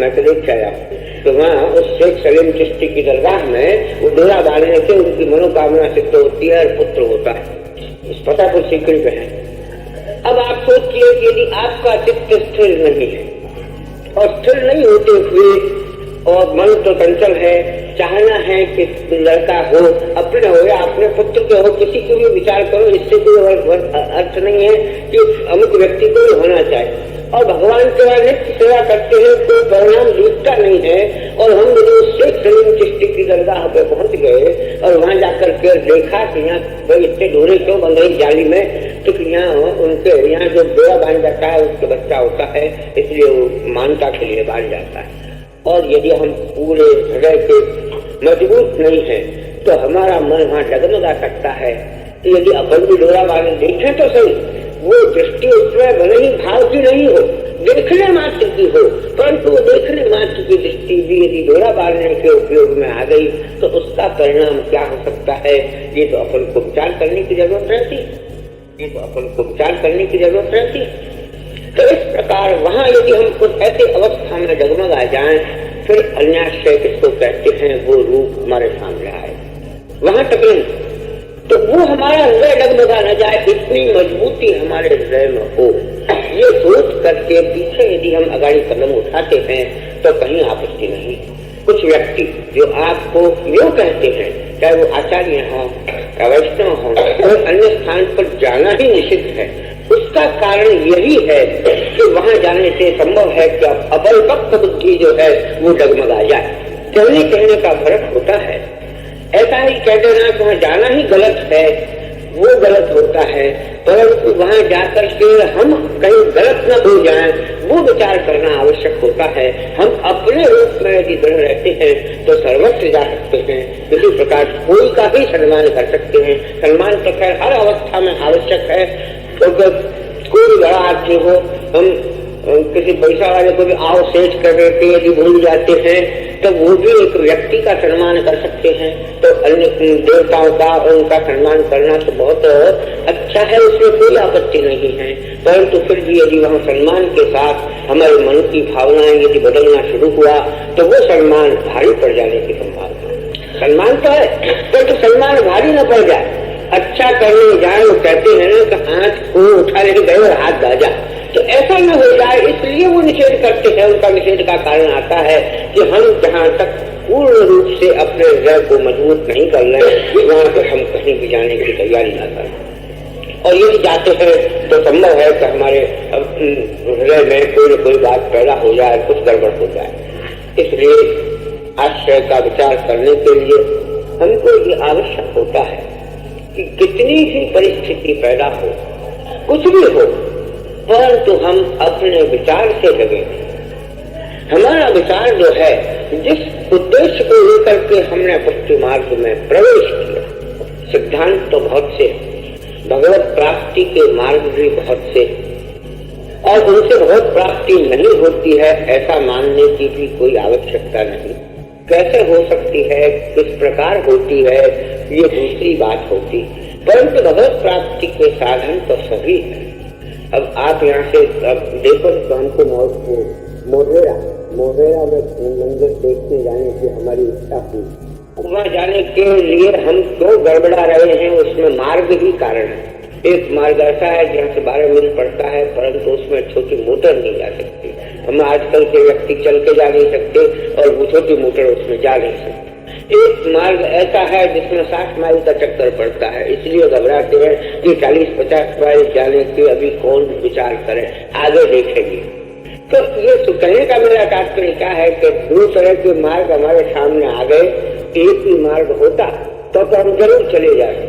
मैं तो देख आया। तो वहाँ उस शेख सलीम चिश्ती की दरगाह में वो डोरा बांधने से उनकी मनोकामना सिद्ध होती है और पुत्र होता है। इस फतेहपुर सीकरी पे है। अब आप सोचिए कि यदि आपका चित्त स्थिर नहीं है और स्थिर नहीं होते हुए और मन तो चंचल है, चाहना है कि लड़का हो, अपने हो या अपने पुत्र के हो, किसी को भी विचार करो, इससे कोई अर्थ नहीं है कि अमुक व्यक्ति को ही होना चाहिए। और भगवान के बाद नित्य सेवा करते हैं, कोई परिणाम दिखता नहीं है। और हम यदि शेख सलीम चिश्ती की दरगाह पे पहुंच गए और वहां जाकर के देखा कि यहाँ कोई इतने डोरे क्यों बंध रही जाली में, तो यहाँ उनके यहाँ जो डोरा बांध जाता है उसके बच्चा होता है, इसलिए वो मानता के लिए बांध जाता है। और यदि हम पूरे हृदय के मजबूत नहीं है तो हमारा मन वहाँ डगमगा सकता है। तो यदि अपन भी डोरा बांध देखें तो सही, वो दृष्टि उसमें भले ही भाव की नहीं हो, देखने मात्र की हो, परंतु वो देखने मात्र की दृष्टि भी यदि डोरा बांधने के उपयोग में आ गई तो उसका परिणाम क्या हो सकता है, ये तो अपन को विचार करने की जरूरत रहती, ये तो अपन को विचार करने की जरूरत रहती। तो इस प्रकार वहाँ यदि हम कुछ ऐसी अवस्था में डगमगा जाएं, फिर अन्याश्रय किसको कहते हैं, वो रूप हमारे सामने आए, वहां तक नहीं तो वो हमारा हृदय डगमगा न जाए, इतनी मजबूती हमारे हृदय में हो, ये सोच करके पीछे यदि हम अगाड़ी कदम उठाते हैं तो कहीं आपत्ति नहीं। कुछ व्यक्ति जो आपको यूँ कहते हैं, चाहे वो आचार्य हो या वैष्णव हो, और अन्य स्थान पर जाना ही निषिद्ध है, उसका कारण यही है कि वहां जाने से संभव है कि अपरिपक्व बुद्धि जो है वो डगमगा जाए। कहने का फर्क होता है। ऐसा ही कह देना कि वहां जाना ही गलत है, वो गलत होता है, परंतु वहां जाकर के हम कहीं गलत न हो जाएं, वो विचार करना आवश्यक होता है। हम अपने रूप में यदि दृढ़ रहते हैं तो सर्वत्र जा सकते हैं, किसी प्रकार कोई का भी सम्मान कर सकते हैं। सम्मान तो खैर हर अवस्था में आवश्यक है, क्योंकि कोई बड़ा आदमी हो, हम किसी पैसा वाले को भी आओ सेठ कर देते यदि भूल जाते हैं तो वो भी एक व्यक्ति का सम्मान कर सकते हैं। तो अन्य देवताओं का उनका सम्मान करना तो बहुत अच्छा है, उसमें कोई आपत्ति नहीं है, परंतु फिर भी यदि वहाँ सम्मान के साथ हमारे मन की भावनाएं यदि बदलना शुरू हुआ तो वो सम्मान भारी पड़ जाने की संभावना। सम्मान तो है, परंतु सम्मान भारी न पड़ जाए। अच्छा करने जाए, वो कहते हैं ना कि आंख को उठा लेके गए और हाथ बाजा, तो ऐसा न हो जाए, इसलिए वो निषेध करते हैं। उनका निषेध का कारण आता है कि हम जहाँ तक पूर्ण रूप से अपने हृदय को मजबूत नहीं कर रहे, वहाँ पर हम कहीं भी जाने की तैयारी न करें। और यदि जाते हैं तो संभव है कि हमारे हृदय में कोई न कोई बात पैदा हो जाए, कुछ गड़बड़ हो जाए। इसलिए आश्रय का विचार करने के लिए हमको ये आवश्यक होता है कि कितनी भी परिस्थिति पैदा हो, कुछ भी हो, परंतु हम अपने विचार से लगे। हमारा विचार जो है, जिस उद्देश्य को लेकर के हमने भक्ति मार्ग में प्रवेश किया, सिद्धांत तो बहुत से, भगवत प्राप्ति के मार्ग भी बहुत से, और उनसे भगवत प्राप्ति नहीं होती है ऐसा मानने की भी कोई आवश्यकता नहीं। कैसे हो सकती है, किस प्रकार होती है, ये दूसरी बात होती, परंतु भगवत प्राप्ति के साधन तो सभी है। अब आप यहाँ से देखो तो हमको मोरेरा में मंदिर देखने जाने की हमारी इच्छा हुई। वहाँ जाने के लिए हम क्यों गड़बड़ा रहे हैं, उसमें मार्ग ही कारण है। एक मार्ग ऐसा है जहाँ से 12 मील पड़ता है, परंतु उसमें छोटी मोटर नहीं जा सकती। हम आजकल के व्यक्ति चल के जा नहीं सकते और वो छोटी मोटर उसमें जा नहीं सकते। एक मार्ग ऐसा है जिसमें 60 माइल का चक्कर पड़ता है, इसलिए घबराते हैं कि 40-50 माइल जाने के अभी कौन विचार करे, आगे देखेंगे। तो ये कहने का मेरा तात्पर्य क्या है कि दो तरह के मार्ग हमारे सामने आ गए, एक ही मार्ग होता तो हम जरूर चले जाते,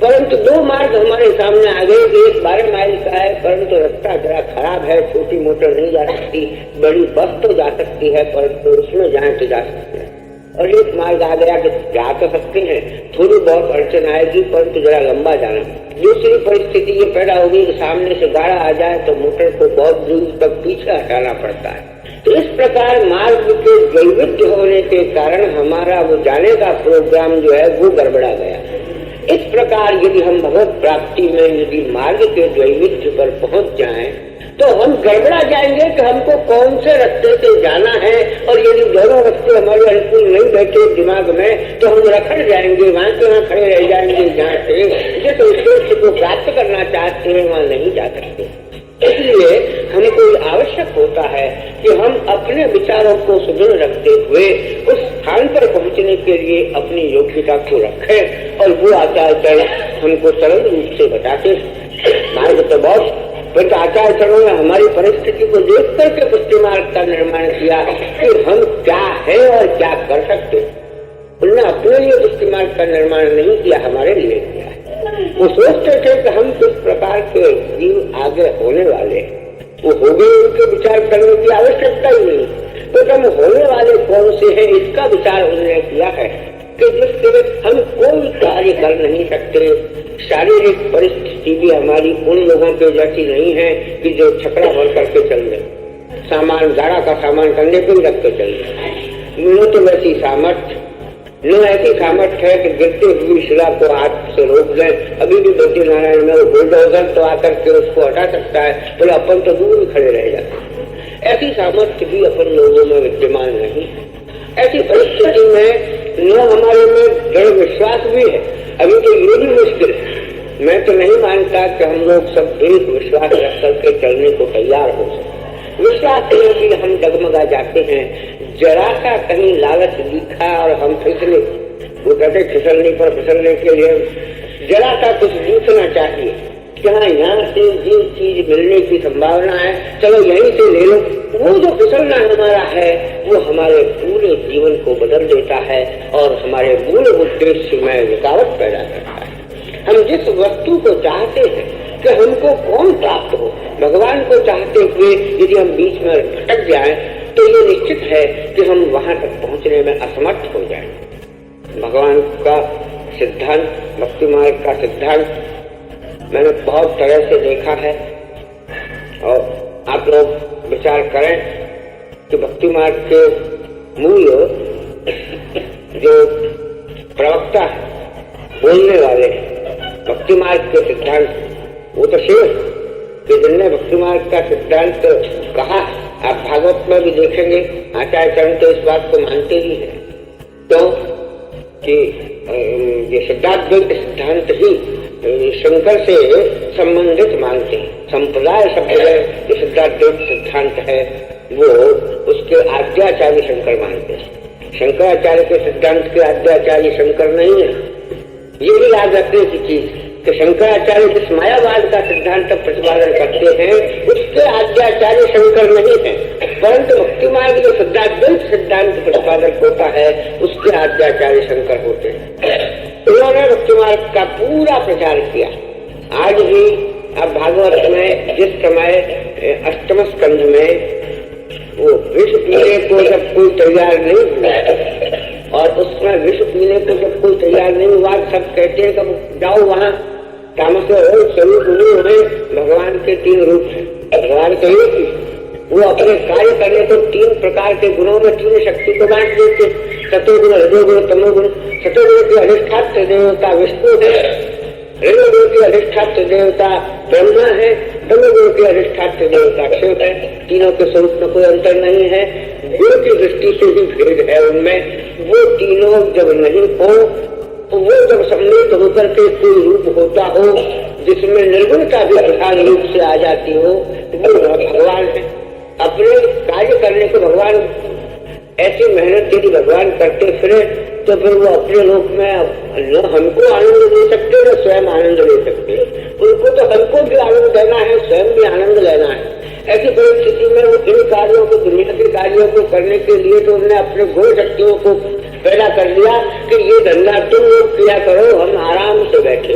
परंतु दो मार्ग हमारे सामने आ गए। एक 12 माइल का है, परंतु रास्ता जरा खराब है, छोटी मोटर नहीं जा सकती, बड़ी बस तो जा सकती है, परंतु उसमें जाए तो जा सकते हैं। और एक मार्ग आ गया कि जा तो सकते हैं, थोड़ी बहुत अड़चन आएगी, परंतु जरा लंबा जाना। दूसरी परिस्थिति ये पैदा होगी कि सामने से गाड़ा आ जाए तो मोटर को बहुत दूर तक पीछे हटाना पड़ता है। तो इस प्रकार मार्ग के वैविध्य होने के कारण हमारा वो जाने का प्रोग्राम जो है वो गड़बड़ा गया। इस प्रकार यदि हम भगवत प्राप्ति में यदि मार्ग के वैविध्य पर पहुंच जाएं तो हम गड़बड़ा जाएंगे कि हमको कौन से रास्ते से जाना है, और यदि दोनों रास्ते हमारे अनुकूल नहीं बैठे दिमाग में तो हम रखड़ जाएंगे, वहां के वहां खड़े रह जाएंगे, जहाँ से जिस उद्देश्य को प्राप्त करना चाहते हैं वहां नहीं जा सकते। इसलिए हमको आवश्यक होता है कि हम अपने विचारों को सुदृढ़ रखते हुए उस स्थान पर पहुंचने के लिए अपनी योग्यता को रखें, और वो आचार्य हमको सरल रूप से बताते। मार्ग तो बहुत आचार्यों ने हमारी परिस्थिति को देख करके पुष्टि मार्ग का निर्माण किया कि हम क्या है और क्या कर सकते। उन्होंने अपने लिए पुष्टि मार्ग का निर्माण नहीं किया, हमारे लिए किया है। वो सोचते थे कि हम किस प्रकार के जीव आगे होने वाले, वो हो गए, उनके विचार करने की आवश्यकता ही नहीं। तो हम होने वाले कौन से हैं इसका विचार उन्होंने किया है कि जिससे हम कोई कार्य कर नहीं सकते। शारीरिक परिस्थिति भी हमारी उन लोगों के जैसी नहीं है कि जो छकड़ा भर करके चल रहे, सामान गाड़ा का सामान कंधे पे रख के चल रहे। न तो वैसी सामर्थ्य, न ऐसी सामर्थ्य है कि गिरते हुई शिला को हाथ से रोक दें। अभी भी बद्री नारायण में वो बुलडोजर तो आकर के उसको हटा सकता है, तो अपन तो दूर ही खड़े रह जाते। ऐसी सामर्थ्य भी अपन लोगों में विद्यमान नहीं। ऐसी परिस्थिति में न हमारे में दृढ़ विश्वास भी है। अभी तो ये भी मुश्किल है। मैं तो नहीं मानता कि हम लोग सब एक विश्वास रख करके चलने को तैयार हो सकते। विश्वास में भी हम डगमगा जाते हैं। जरा सा कहीं लालच दिखा और हम फिसले, वो कहते फिसलने पर फिसलने के लिए जरा सा कुछ दिखना चाहिए कि हाँ यहाँ से ये चीज मिलने की संभावना है, चलो यहीं से ले लो। वो जो फिसलना हमारा है वो हमारे पूरे जीवन को बदल देता है और हमारे मूल उद्देश्य में रुकावट पैदा करता है। हम जिस वस्तु को चाहते हैं कि हमको कौन प्राप्त हो, भगवान को चाहते हुए यदि हम बीच में भटक जाएं तो ये निश्चित है कि हम वहां तक पहुंचने में असमर्थ हो जाएं। भगवान का सिद्धांत, भक्ति मार्ग का सिद्धांत मैंने बहुत तरह से देखा है, और आप लोग विचार करें कि भक्ति मार्ग के मूल जो प्रवक्ता है, बोलने वाले भक्ति मार्ग के सिद्धांत, वो तो शिव कि जिनने भक्ति मार्ग का सिद्धांत कहा। आप भागवत में भी देखेंगे आचार्य चरण तो इस बात को मानते ही है, तो कि ये सिद्धांत सिद्धांत ही शंकर से संबंधित मानते हैं। संप्रदाय शब्द जो सिद्धांत सिद्धांत है वो उसके आद्याचार्य शंकर मानते हैं। शंकराचार्य के सिद्धांत के आद्याचार्य शंकर नहीं है। ये भी याद रखने की चीज कि शंकराचार्य जिस मायावाद का सिद्धांत प्रतिपादन करते हैं उसके आद्याचार्य शंकर नहीं है, परंतु भक्ति मार्ग जो सिद्धांत प्रतिपादन होता है उसके आद्याचार्य शंकर होते हैं। उन्होंने भक्ति मार्ग का पूरा प्रचार किया। आज भी अब भागवत में जिस समय अष्टम स्कंध में वो विष पीने को जब कोई तैयार नहीं हुआ, और उसमें विष पीने को जब कोई तैयार नहीं हुआ, सब कहते हैं कि जाओ वहाँ तामस स्वरूप में भगवान के 3 रूप हैं। भगवान के वो अपने कार्य करने को 3 प्रकार के गुणों में 3 शक्ति को बांट देते। सतोगुण, रजोगुण, तमोगुण। सतोगुण के अधिष्ठात्र देवता विष्णु है, रजोगुण के अधिष्ठात्र देवता ब्रह्मा है, तमोगुण के अधिष्ठात्र देवता शिव है। तीनों के स्वरूप में कोई अंतर नहीं है, गुण की दृष्टि से भी भेद है उनमें। वो तीनों जब नहीं हो तो वो जब सम्मिलित होकर के कोई रूप होता हो जिसमें निर्गुणता भी प्रधान रूप से आ जाती हो तो वो भगवान है। अपने कार्य करने को भगवान ऐसी मेहनत यदि भगवान करते फिरे तो फिर वो अपने लोक में न हमको आनंद दे सकते न स्वयं आनंद ले सकते। उनको तो हमको भी आनंद देना है, स्वयं भी आनंद लेना है। ऐसी परिस्थिति में वो इन कार्यों को, दुनिया के कार्यों को करने के लिए तो उन्होंने अपने गुण शक्तियों को पैदा कर लिया कि ये धंधा तुम लोग किया करो, हम आराम से बैठे।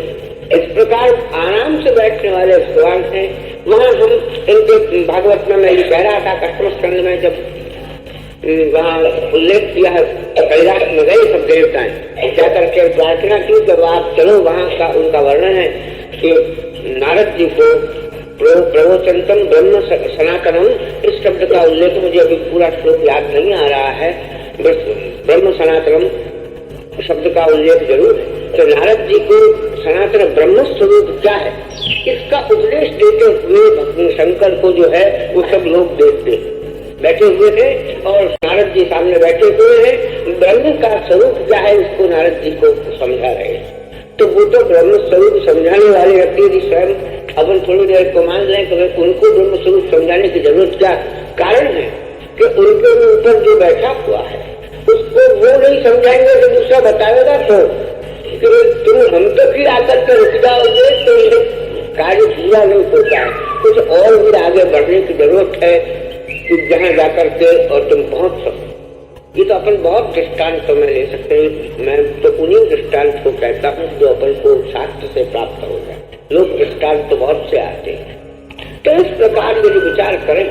इस प्रकार आराम से बैठने वाले भगवान हैं। वहाँ हम इनके भागवत में मैं ये कह रहा था, अष्टम स्कंध में जब वहाँ उल्लेख किया है कैलाश में गए सब देवताएं जाकर के प्रार्थना की, जब आप चलो वहाँ का उनका वर्णन है कि नारद जी को प्रवचनतम ब्रह्म सनातनम, इस शब्द का उल्लेख मुझे अभी पूरा श्लोक याद नहीं आ रहा है, बस ब्रह्म सनातनम शब्द का उल्लेख जरूर है। तो नारद जी को सनातन ब्रह्म स्वरूप क्या है इसका उपदेश देते हुए भगवान शंकर को जो है वो सब लोग देखते बैठे हुए थे और नारद जी सामने बैठे हुए हैं। ब्रह्म का स्वरूप क्या है इसको नारद जी को समझा रहे हैं। तो वो तो ब्रह्म स्वरूप समझाने वाले व्यक्ति यदि स्वयं अपन थोड़ी देर को मान लें तो उनको ब्रह्म स्वरूप समझाने की जरूरत क्या कारण है कि उनके ऊपर जो बैठा हुआ है उसको वो नहीं समझाएंगे तो दूसरा बताएगा तो तुम हम तो फिर आकर के रुक जाओगे तो ये कार्य पूरा नहीं होता है। कुछ और भी आगे बढ़ने की जरूरत है कि जहाँ जाकर के और तुम पहुंच सको। ये तो अपन बहुत दृष्टांत तो मैं ले सकते हैं। मैं तो उन्हीं दृष्टांत को कहता हूँ जो अपन को शास्त्र से प्राप्त हो जाए। लोग दृष्टांत तो बहुत से आते हैं। तो इस प्रकार यदि विचार करें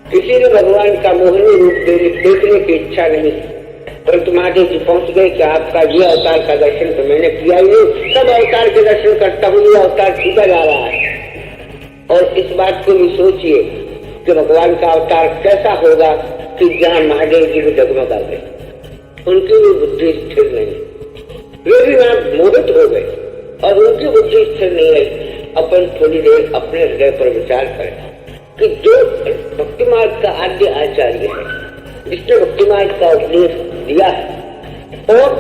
किसी ने भगवान का मोहनी रूप देखने की इच्छा नहीं परंतु महादेव जी पहुंच गए कि आपका ये अवतार का दर्शन तो मैंने किया ही नहीं, सब अवतार के दर्शन करता हूँ ये अवतार छूटा जा रहा है। और इस बात को भी सोचिए कि भगवान का अवतार कैसा होगा कि जहाँ महादेव जी भी डगमगा गए, उनकी भी बुद्धि स्थिर नहीं, वे भी वहां मोहित हो गए और उनकी बुद्धि स्थिर नहीं रही। अपन थोड़ी देर अपने हृदय पर विचार करें कि जो भक्ति मार्ग का आद्य आचार्य है जिसने भक्ति मार्ग का उपदेश दिया है और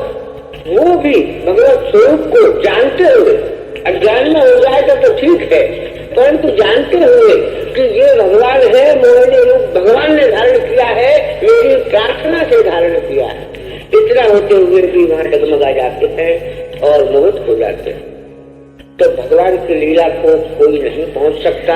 वो भी भगवत स्वरूप को जानते हुए, अज्ञान में हो जाएगा तो ठीक है परंतु जानते हुए कि ये भगवान है, मोहनी रूप भगवान ने धारण किया है, मेरी प्रार्थना से धारण किया है, इतना होते हुए भी वहां डगमगा जाते हैं और मोहित हो जाते हैं। तो भगवान की लीला को कोई नहीं पहुंच सकता।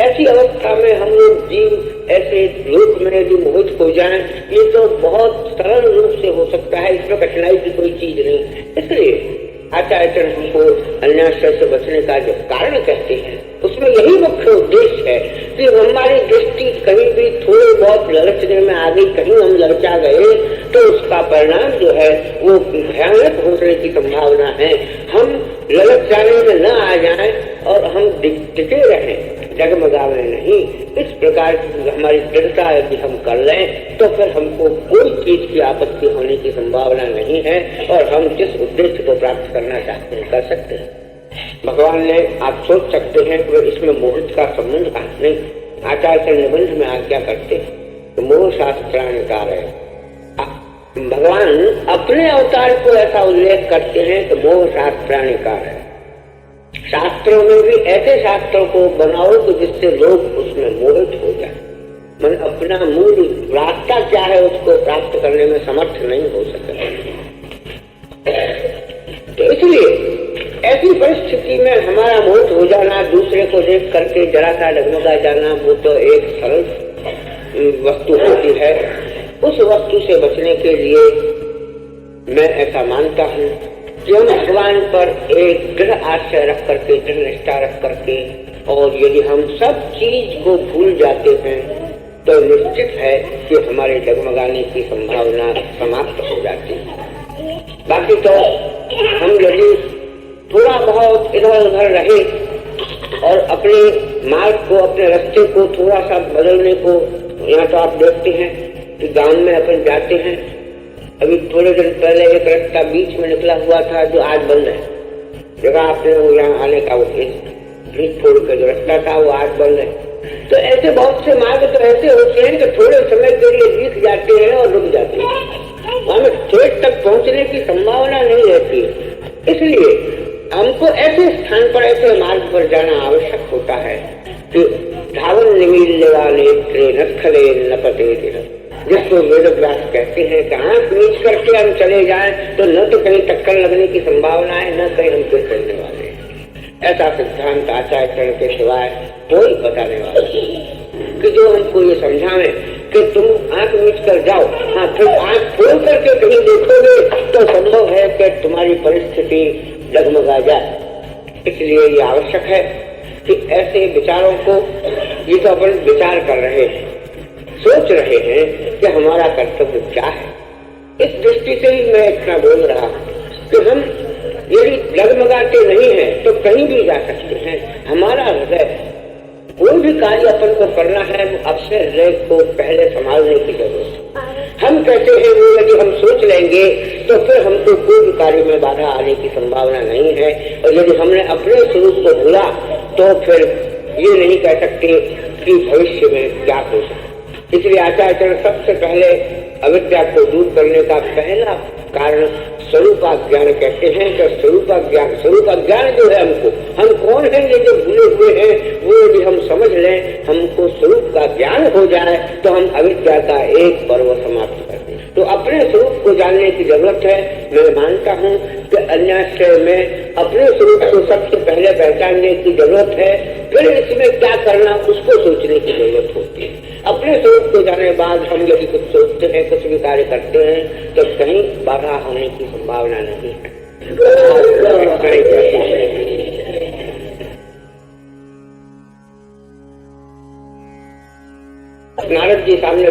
ऐसी अवस्था में हम लोग जीव ऐसे रूप में यदि मोहित हो जाएं, ये तो बहुत सरल रूप से हो सकता है, इसमें कठिनाई की कोई चीज नहीं। इसलिए आचार्य हमको अन्याश्रय से बचने का जो कारण कहते हैं उसमें यही मुख्य उद्देश्य है कि हमारी दृष्टि कहीं भी थोड़ी बहुत ललचने में आ गई, कहीं हम ललचा गए तो उसका परिणाम जो है वो भयानक होने की संभावना है। हम ललच जाने में न आ जाएं और हम टिके रहें, डगमगावे नहीं। इस प्रकार की हमारी दृढ़ता यदि हम कर लें तो फिर हमको कोई चीज की आपत्ति होने की संभावना नहीं है और हम जिस उद्देश्य को प्राप्त करना चाहते हैं कर सकते हैं। भगवान ने आप सोच सकते हैं कि इसमें मोहित का संबंध नहीं। आचार्य से निबंध में आज्ञा करते हैं तो मोह शास्त्रानुसार है। भगवान अपने अवतार को ऐसा उल्लेख करते हैं कि मोह शास्त्रानुसार है। शास्त्रों में भी ऐसे शास्त्रों को बनाओ तो जिससे लोग उसमें मोहित हो जाए, मन अपना मूल रास्ता क्या है उसको प्राप्त करने में समर्थ नहीं हो सके। तो इसलिए ऐसी परिस्थिति में हमारा मोहित हो जाना, दूसरे को देख करके जरा सा डगमगा जाना, वो तो एक सरल वस्तु होती है। उस वस्तु से बचने के लिए मैं ऐसा मानता हूँ कि हम भगवान पर एक दृढ़ आश्रय रख करके, दृढ़ निष्ठा रख करके, और यदि हम सब चीज को भूल जाते हैं तो निश्चित है कि हमारे डगमगाने की संभावना समाप्त हो जाती है। बाकी तो हम यदि थोड़ा बहुत इधर उधर रहे और अपने मार्ग को, अपने रास्ते को थोड़ा सा बदलने को, यहाँ तो आप देखते हैं कि गांव में अपन जाते हैं, अभी थोड़े दिन पहले एक रास्ता बीच में निकला हुआ था जो आज बंद है। जगह आपने वो यहाँ आने का वो ब्रिज छोड़ कर जो रास्ता था वो आज बंद है। तो ऐसे बहुत से मार्ग तो ऐसे होते हैं कि थोड़े समय के लिए दिख जाते हैं और रुक जाते हैं, हमें ठेठ तक पहुँचने की संभावना नहीं रहती है। इसलिए हमको ऐसे स्थान पर, ऐसे मार्ग पर जाना आवश्यक होता है कि धावन निमील्यवा नेत्रे नस्खले नपते दिन, जिसको वेद व्यास कहते हैं कि आंख नीच करके हम चले जाएं तो न तो कहीं टक्कर लगने की संभावना है, न कहीं हम फिर चलने वाले हैं। ऐसा सिद्धांत आचार्य के सिवाय कोई बताने वाला कि जो हमको ये समझावे कि तुम आंख नीच कर जाओ, हाँ फिर आंख खोल करके कहीं देखोगे तो संभव है कि तुम्हारी परिस्थिति डगमगा जाए। इसलिए ये आवश्यक है कि ऐसे विचारों को, ये तो अपन विचार कर रहे हैं, सोच रहे हैं कि हमारा कर्तव्य क्या है। इस दृष्टि से ही मैं इतना बोल रहा हूँ कि हम यदि डगमगाते नहीं हैं तो कहीं भी जा सकते हैं। हमारा हृदय, कोई भी कार्य अपन को करना है वो अपने हृदय को पहले संभालने की जरूरत है। हम कहते हैं वो यदि हम सोच लेंगे तो फिर हमको कोई भी कार्य में बाधा आने की संभावना नहीं है। और यदि हमने अपने स्वरूप को भूला तो फिर ये नहीं कह सकते कि भविष्य में क्या हो सकता। इसलिए आचार्य सबसे पहले अविद्या को दूर करने का पहला कारण स्वरूपाज्ञान कहते हैं। कि स्वरूपाज्ञान जो है, हम कौन है ये जो भूले हुए हैं, वो यदि हम समझ लें, हमको स्वरूप का ज्ञान हो जाए तो हम अविद्या का एक पर्व समाप्त कर दें। तो अपने स्वरूप को जानने की जरूरत है। मैं मानता हूँ कि अन्याश्रय में अपने स्वरूप को सबसे पहले पहचानने की जरूरत है, फिर इसमें क्या करना उसको सोचने की जरूरत होती है। अपने स्वरूप को जानने के बाद हम यदि कुछ सोचते हैं, कुछ भी कार्य करते हैं, तो कहीं बाधा होने की संभावना नहीं है। नारद जी सामने